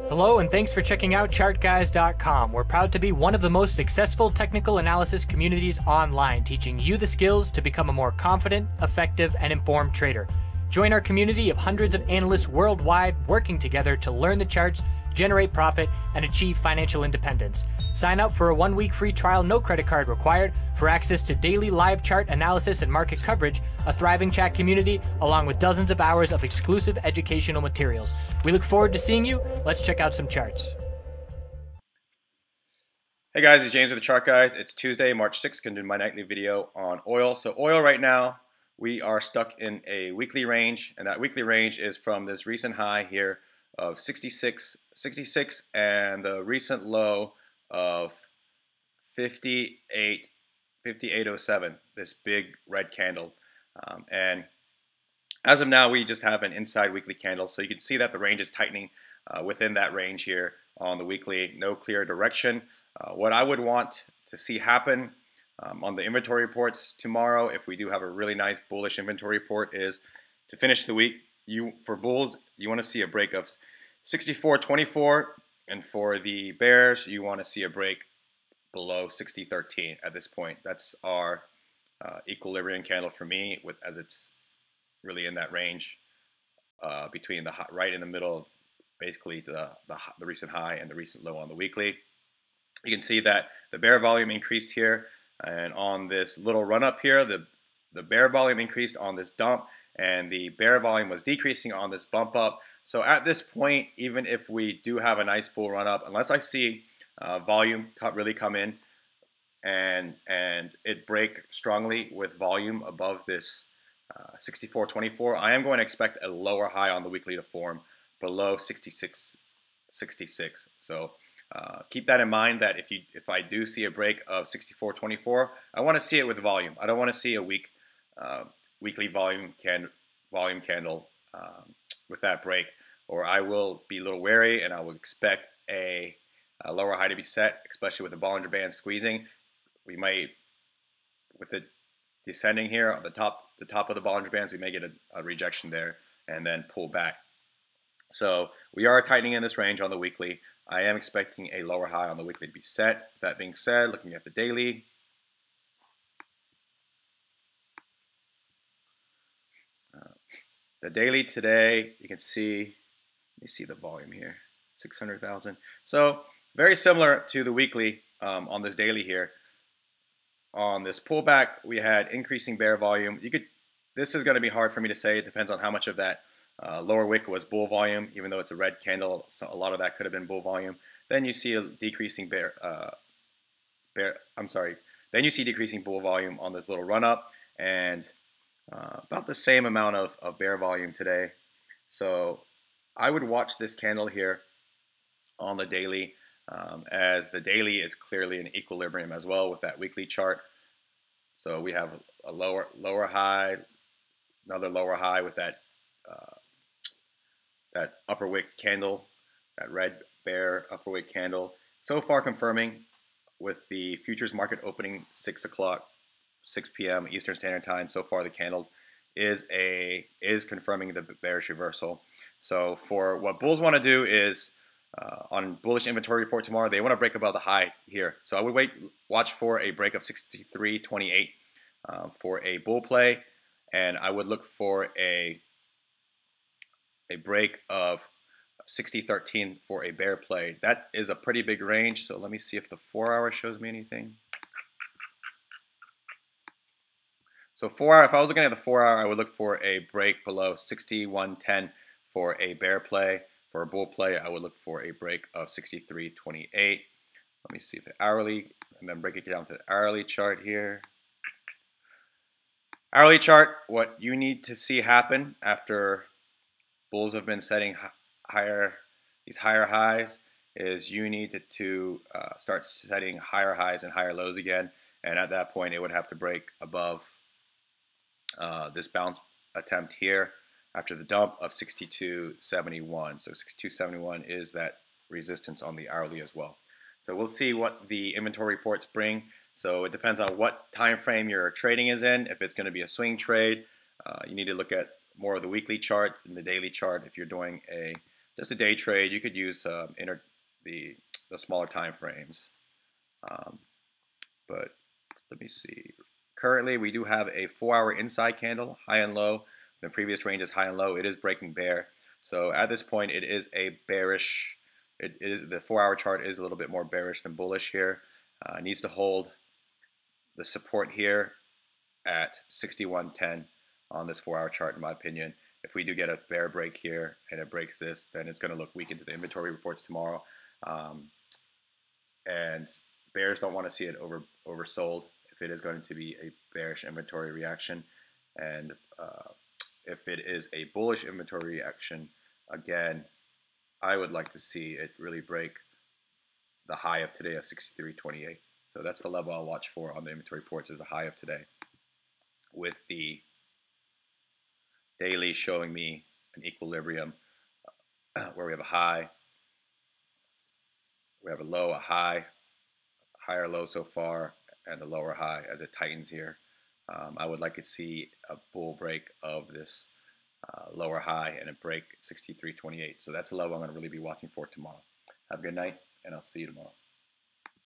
Hello and thanks for checking out ChartGuys.com. We're proud to be one of the most successful technical analysis communities online, teaching you the skills to become a more confident, effective, and informed trader. Join our community of hundreds of analysts worldwide working together to learn the charts, generate profit, and achieve financial independence. Sign up for a 1-week free trial, no credit card required, for access to daily live chart analysis and market coverage, a thriving chat community, along with dozens of hours of exclusive educational materials. We look forward to seeing you. Let's check out some charts. Hey guys, it's James with the Chart Guys. It's Tuesday, March 6th. Going to do my nightly video on oil. So oil right now, we are stuck in a weekly range, and that weekly range is from this recent high here of 66 and the recent low of 58.07, this big red candle. And as of now, we just have an inside weekly candle, so you can see that the range is tightening within that range here on the weekly. No clear direction. What I would want to see happen on the inventory reports tomorrow, if we do have a really nice bullish inventory report, is to finish the week. For bulls, you want to see a break of 64.24, and for the bears, you want to see a break below 60.13 at this point. That's our equilibrium candle for me, as it's really in that range between right in the middle of basically the recent high and the recent low on the weekly. You can see that the bear volume increased here, and on this little run up here, the bear volume increased on this dump, and the bear volume was decreasing on this bump up. So at this point, even if we do have a nice bull run up, unless I see volume really come in and it break strongly with volume above this 64.24, I am going to expect a lower high on the weekly to form below 66.66. So keep that in mind, that if I do see a break of 64.24, I want to see it with volume. I don't want to see a weekly volume candle with that break, or I will be a little wary and I will expect a lower high to be set, especially with the Bollinger Band squeezing. We might, with it descending here on the top of the Bollinger Bands, we may get a rejection there and then pull back. So we are tightening in this range on the weekly. I am expecting a lower high on the weekly to be set. That being said, looking at the daily, today, you can see, let me see the volume here, 600,000. So very similar to the weekly on this daily here. On this pullback, we had increasing bear volume. This is going to be hard for me to say. It depends on how much of that lower wick was bull volume, even though it's a red candle. So a lot of that could have been bull volume. Then you see a decreasing then you see decreasing bull volume on this little run up, and about the same amount of bear volume today. So I would watch this candle here on the daily, as the daily is clearly in equilibrium as well with that weekly chart. So we have a lower high, another lower high with that that upper wick candle, that red bear upper wick candle. So far confirming with the futures market opening 6 p.m. Eastern Standard Time. So far the candle is confirming the bearish reversal. So for what bulls want to do is on bullish inventory report tomorrow, they want to break above the high here. So I would watch for a break of 63.28 for a bull play, and I would look for a break of 60.13 for a bear play. That is a pretty big range. So let me see if the 4-hour shows me anything. So 4-hour, if I was looking at the 4-hour, I would look for a break below 61.10 for a bear play. For a bull play, I would look for a break of 63.28. Let me see the hourly, and then break it down to the hourly chart here. Hourly chart, what you need to see happen after bulls have been setting these higher highs is you need to start setting higher highs and higher lows again, and at that point it would have to break above this bounce attempt here after the dump of 62.71. So 62.71 is that resistance on the hourly as well. So we'll see what the inventory reports bring. So it depends on what time frame your trading is in. If it's going to be a swing trade, you need to look at more of the weekly chart than the daily chart if you're doing a just a day trade, you could use the smaller time frames. But let me see. Currently, we do have a 4-hour inside candle, high and low. The previous range is high and low. It is breaking bear. So at this point, it is a bearish. It is the 4-hour chart is a little bit more bearish than bullish here. It needs to hold the support here at 61.10 on this 4-hour chart, in my opinion. If we do get a bear break here and it breaks this, then it's going to look weak into the inventory reports tomorrow. And bears don't want to see it oversold if it is going to be a bearish inventory reaction. And if it is a bullish inventory reaction, again, I would like to see it really break the high of today of 63.28. So that's the level I'll watch for on the inventory reports, is the high of today, with the daily showing me an equilibrium where we have a high, we have a low, a high, higher low so far, and the lower high as it tightens here. I would like to see a bull break of this lower high and a break 63.28. So that's a level I'm going to really be watching for tomorrow. Have a good night, and I'll see you tomorrow.